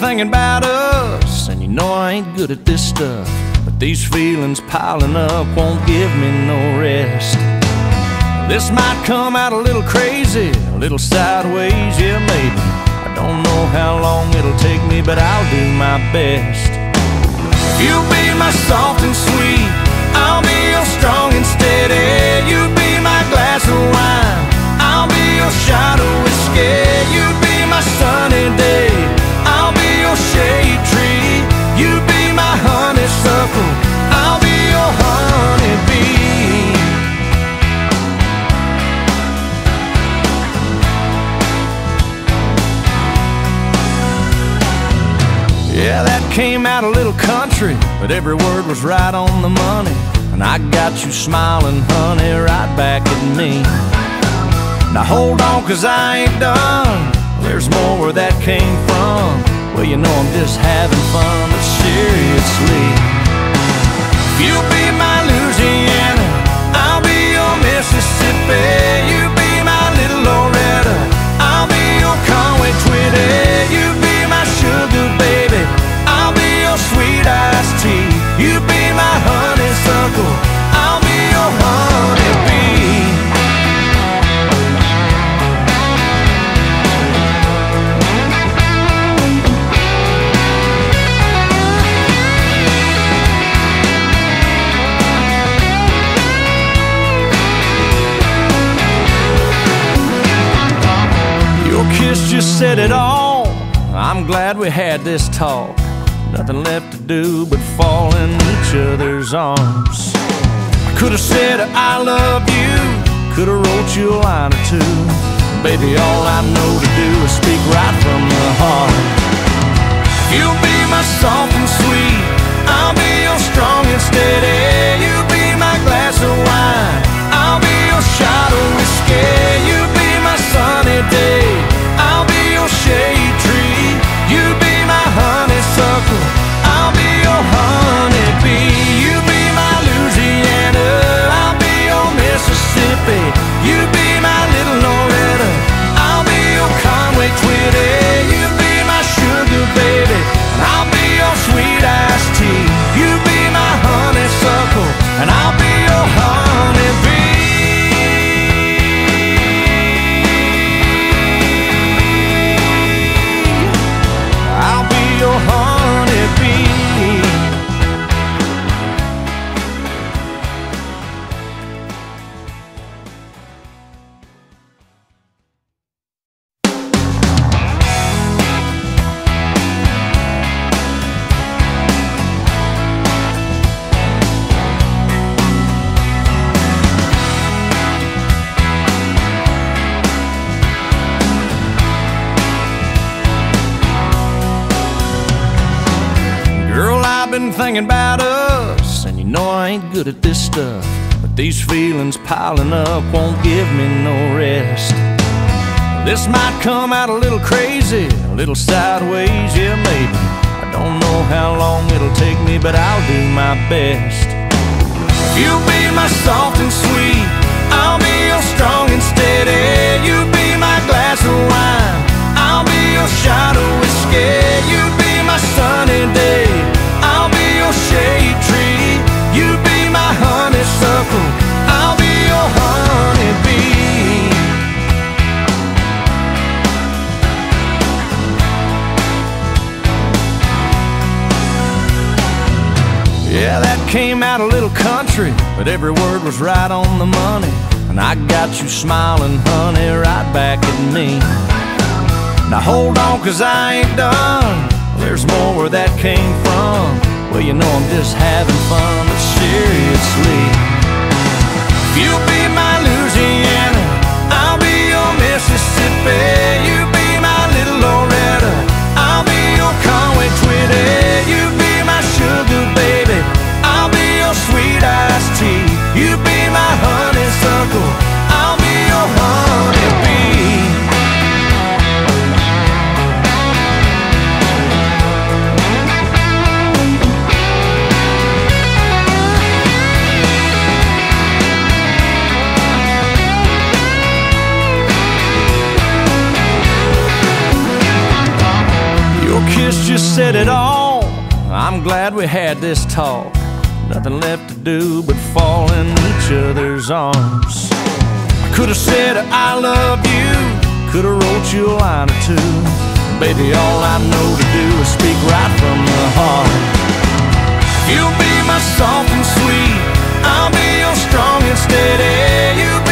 thinking about us, and you know I ain't good at this stuff, but these feelings piling up won't give me no rest. This might come out a little crazy, a little sideways, yeah maybe. I don't know how long it'll take me, but I'll do my best. You'll be my soft and sweet, I'll be your strong and steady. You be my glass of wine, I'll be your shot of whiskey. You be my sunny day, I'll be your shade tree. You be my honeysuckle, I'll be your honeybee. Yeah, that came out a little country, but every word was right on the money. And I got you smiling, honey, right back at me. Now hold on, 'cause I ain't done. There's more where that came from. Well, you know I'm just having fun, but seriously. You'll be my Louisiana, I'll be your Mississippi. You be my little Loretta, I'll be your Conway Twitty. You be my sugar baby, I'll be your sweet iced tea. You be my honeysuckle, I'll be your honeybee. Your kiss just said it all. I'm glad we had this talk. Nothing left to do but fall in each other's arms. I could have said I love you, could have wrote you a line or two. Baby, all I know to do is speak right from the heart. You'll be my soft and sweet, I'll be your strong and steady. You be my glass of wine, I'll be your shot of whiskey. You be my sunny day, I'll be your shade tree. You be my honeysuckle, I'll be your honeybee. You be my Louisiana, I'll be your Mississippi. You be my little Loretta, I'll be your Conway Twitty. You be my sugar baby, and I'll be your sweet iced tea. You be my honeysuckle, and I'll be your honeybee. I'll be your honeybee. Been thinking about us, and you know I ain't good at this stuff, but these feelings piling up won't give me no rest. This might come out a little crazy, a little sideways, yeah maybe. I don't know how long it'll take me, but I'll do my best. You'll be my soft and sweet, I'll be your strong and steady. You be my glass of wine, I'll be your shot of whiskey. You be my sunny day, I'll be your shade tree. You be my honeysuckle, I'll be your honeybee. Yeah, that came out a little country, but every word was right on the money. And I got you smiling, honey, right back at me. Now hold on, 'cause I ain't done. There's more where that came from. Well, you know I'm just having fun, but seriously. You'll be my Louisiana, I'll be your Mississippi. You be my little Loretta, I'll be your Conway Twitty. You be my sugar baby, I'll be your sweet iced tea. You be my honeysuckle, I'll be your honeybee. said it all. I'm glad we had this talk. Nothing left to do but fall in each other's arms. I could have said I love you, could have wrote you a line or two. Baby, all I know to do is speak right from the heart. You'll be my soft and sweet, I'll be your strong and steady. You